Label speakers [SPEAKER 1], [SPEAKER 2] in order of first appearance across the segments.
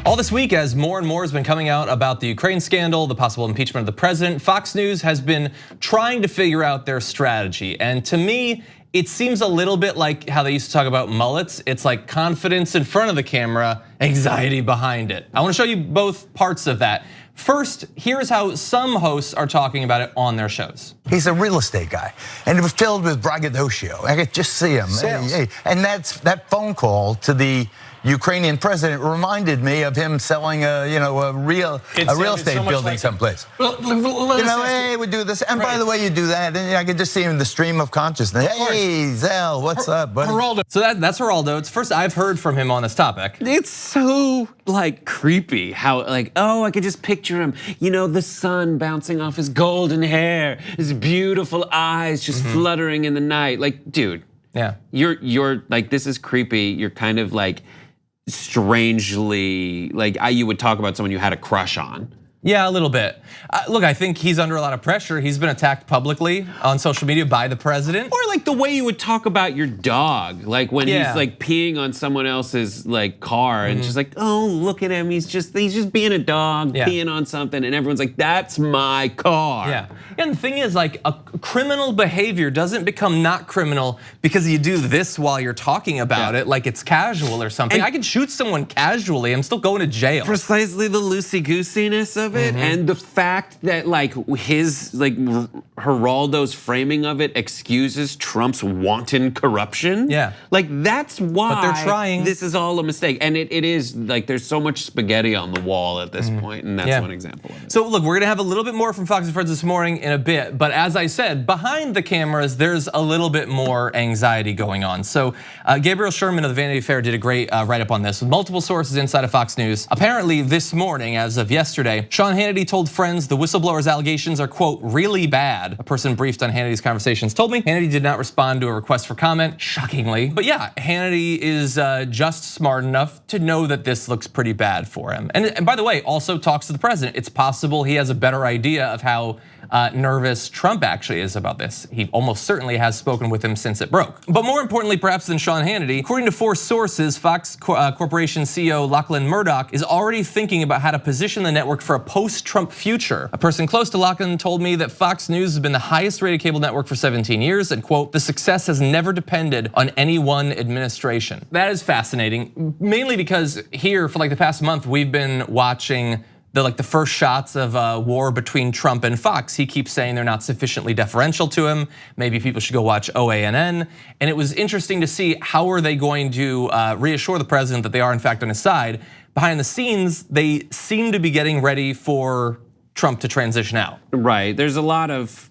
[SPEAKER 1] All this week, as more and more has been coming out about the Ukraine scandal, the possible impeachment of the president, Fox News has been trying to figure out their strategy. And to me, it seems a little bit like how they used to talk about mullets. It's like confidence in front of the camera, anxiety behind it. I want to show you both parts of that. First, here's how some hosts are talking about it on their shows.
[SPEAKER 2] He's a real estate guy, and it was filled with braggadocio. I could just see him. And that phone call to the Ukrainian president reminded me of him selling a real estate building someplace. Hey, we do this, and by the way, you do that, and I could just see him in the stream of consciousness. Hey, Zell, what's up, buddy?
[SPEAKER 1] So that's Geraldo. It's first I've heard from him on this topic.
[SPEAKER 3] It's so like creepy how like, oh, I could just picture him, the sun bouncing off his golden hair, his beautiful eyes just fluttering in the night. Like, dude,
[SPEAKER 1] yeah,
[SPEAKER 3] you're like, this is creepy. You're kind of like strangely like you would talk about someone you had a crush on.
[SPEAKER 1] Yeah, a little bit. Look, I think he's under a lot of pressure. He's been attacked publicly on social media by the president.
[SPEAKER 3] Or like the way you would talk about your dog, like when he's like peeing on someone else's like car and just like, oh, look at him, he's just being a dog, peeing on something, and everyone's like, that's my car.
[SPEAKER 1] Yeah, and the thing is, like, a criminal behavior doesn't become not criminal because you do this while you're talking about it, like it's casual or something. I can shoot someone casually, I'm still going to jail.
[SPEAKER 3] Precisely the loosey-goosiness of it, and the fact that like his Geraldo's framing of it excuses Trump's wanton corruption.
[SPEAKER 1] Yeah,
[SPEAKER 3] like that's why.
[SPEAKER 1] But they're trying.
[SPEAKER 3] This is all a mistake, and it is like there's so much spaghetti on the wall at this point, and that's one example of it.
[SPEAKER 1] So look, we're gonna have a little bit more from Fox and Friends this morning in a bit, but as I said, behind the cameras, there's a little bit more anxiety going on. So Gabriel Sherman of the Vanity Fair did a great write-up on this with multiple sources inside of Fox News. Apparently this morning, as of yesterday, Sean Hannity told Friends the whistleblower's allegations are, quote, really bad. A person briefed on Hannity's conversations told me Hannity did not respond to a request for comment, shockingly. But yeah, Hannity is just smart enough to know that this looks pretty bad for him. And by the way, also talks to the president. It's possible he has a better idea of how nervous Trump actually is about this. He almost certainly has spoken with him since it broke. But more importantly, perhaps than Sean Hannity, according to 4 sources, Fox Corporation CEO Lachlan Murdoch is already thinking about how to position the network for a post-Trump future. A person close to Lachlan told me that Fox News has been the highest rated cable network for 17 years and, quote, the success has never depended on any one administration. That is fascinating, mainly because here for like the past month, we've been watching the first shots of a war between Trump and Fox. He keeps saying they're not sufficiently deferential to him. Maybe people should go watch OANN. And it was interesting to see how are they going to reassure the president that they are in fact on his side. Behind the scenes, they seem to be getting ready for Trump to transition out.
[SPEAKER 3] Right, there's a lot of,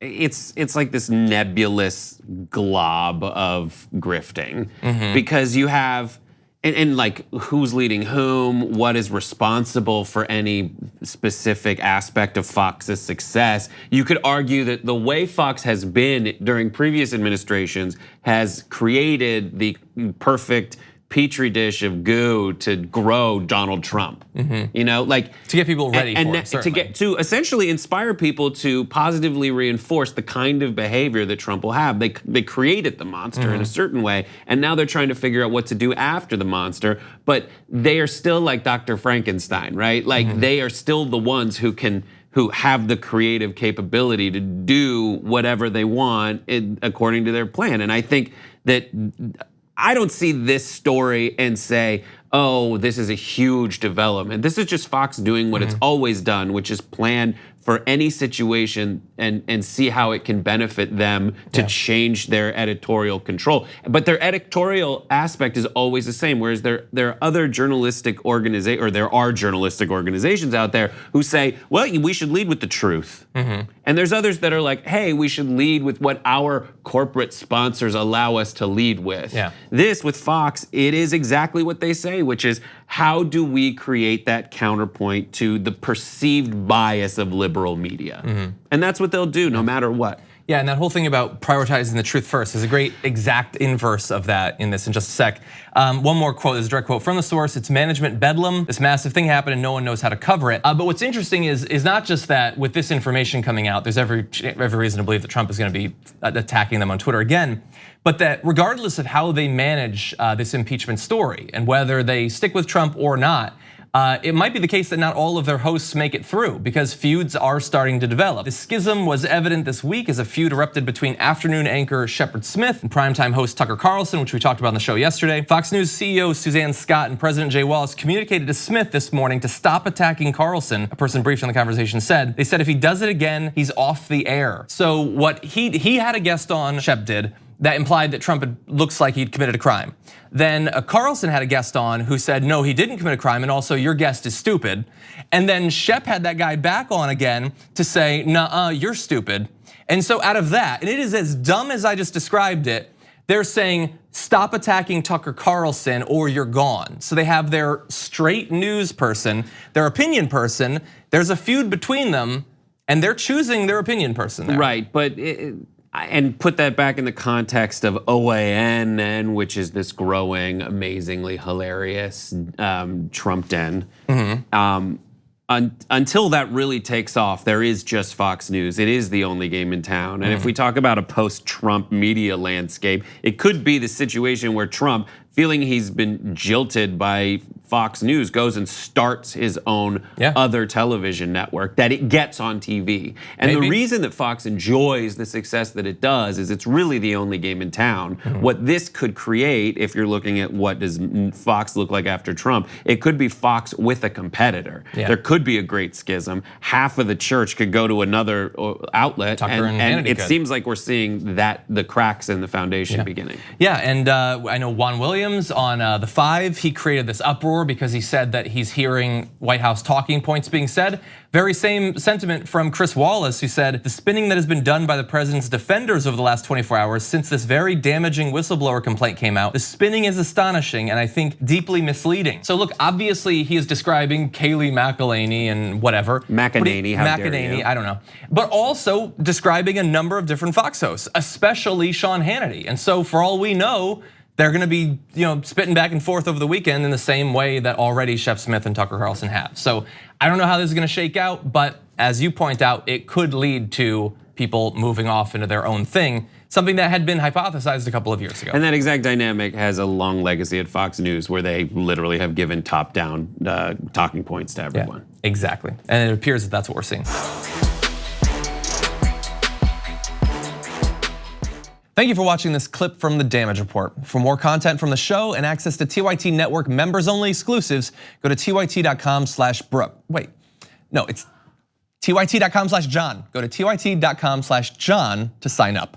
[SPEAKER 3] it's like this nebulous glob of grifting because you have, and like who's leading whom, what is responsible for any specific aspect of Fox's success. You could argue that the way Fox has been during previous administrations has created the perfect petri dish of goo to grow Donald Trump. Like
[SPEAKER 1] to get people ready for it,
[SPEAKER 3] to essentially inspire people to positively reinforce the kind of behavior that Trump will have. They created the monster in a certain way, and now they're trying to figure out what to do after the monster. But they are still like Dr. Frankenstein, right? Like they are still the ones who have the creative capability to do whatever they want according to their plan. And I think that I don't see this story and say, oh, this is a huge development. This is just Fox doing what it's always done, which is plan for any situation and see how it can benefit them to change their editorial control. But their editorial aspect is always the same, whereas there are other journalistic organizations, or there are journalistic organizations out there who say, well, we should lead with the truth. And there's others that are like, hey, we should lead with what our corporate sponsors allow us to lead with. This, with Fox, it is exactly what they say, which is, how do we create that counterpoint to the perceived bias of liberal media? And that's what they'll do no matter what.
[SPEAKER 1] Yeah, and that whole thing about prioritizing the truth first is a great exact inverse of that in this in just a sec. One more quote, this is a direct quote from the source. It's management bedlam. This massive thing happened and no one knows how to cover it. But what's interesting is not just that with this information coming out, there's every reason to believe that Trump is gonna be attacking them on Twitter again, but that regardless of how they manage this impeachment story and whether they stick with Trump or not, it might be the case that not all of their hosts make it through because feuds are starting to develop. The schism was evident this week as a feud erupted between afternoon anchor Shepard Smith and primetime host Tucker Carlson, which we talked about on the show yesterday. Fox News CEO Suzanne Scott and President Jay Wallace communicated to Smith this morning to stop attacking Carlson. A person briefed on the conversation said, they said if he does it again, he's off the air. So what he had a guest on, Shep did, that implied that Trump looks like he'd committed a crime. Then Carlson had a guest on who said, no, he didn't commit a crime, and also your guest is stupid. And then Shep had that guy back on again to say, nuh-uh, you're stupid. And so out of that, and it is as dumb as I just described it, they're saying, stop attacking Tucker Carlson or you're gone. So they have their straight news person, their opinion person, there's a feud between them, and they're choosing their opinion person there.
[SPEAKER 3] Right, but and put that back in the context of OANN, which is this growing, amazingly hilarious Trump den. Until that really takes off, there is just Fox News. It is the only game in town. And if we talk about a post-Trump media landscape, it could be the situation where Trump, feeling he's been jilted by Fox News, goes and starts his own other television network that it gets on TV. And the reason that Fox enjoys the success that it does is it's really the only game in town. What this could create, if you're looking at what does Fox look like after Trump, it could be Fox with a competitor. There could be a great schism. Half of the church could go to another outlet, and it seems like we're seeing that the cracks in the foundation beginning.
[SPEAKER 1] Yeah, and I know Juan Williams on The Five, he created this uproar because he said that he's hearing White House talking points being said. Very same sentiment from Chris Wallace, who said the spinning that has been done by the president's defenders over the last 24 hours since this very damaging whistleblower complaint came out, the spinning is astonishing and I think deeply misleading. So look, obviously he is describing Kayleigh McEnany and whatever.
[SPEAKER 3] McEnany, how dare you.
[SPEAKER 1] I don't know. But also describing a number of different Fox hosts, especially Sean Hannity. And so for all we know, they're gonna be spitting back and forth over the weekend in the same way that already Shep Smith and Tucker Carlson have. So I don't know how this is gonna shake out, but as you point out, it could lead to people moving off into their own thing, something that had been hypothesized a couple of years ago.
[SPEAKER 3] And that exact dynamic has a long legacy at Fox News where they literally have given top-down talking points to everyone.
[SPEAKER 1] Yeah, exactly, and it appears that that's what we're seeing. Thank you for watching this clip from the Damage Report. For more content from the show and access to TYT Network members-only exclusives, go to tyt.com/Brooke. Wait, no, it's tyt.com/John. Go to tyt.com/John to sign up.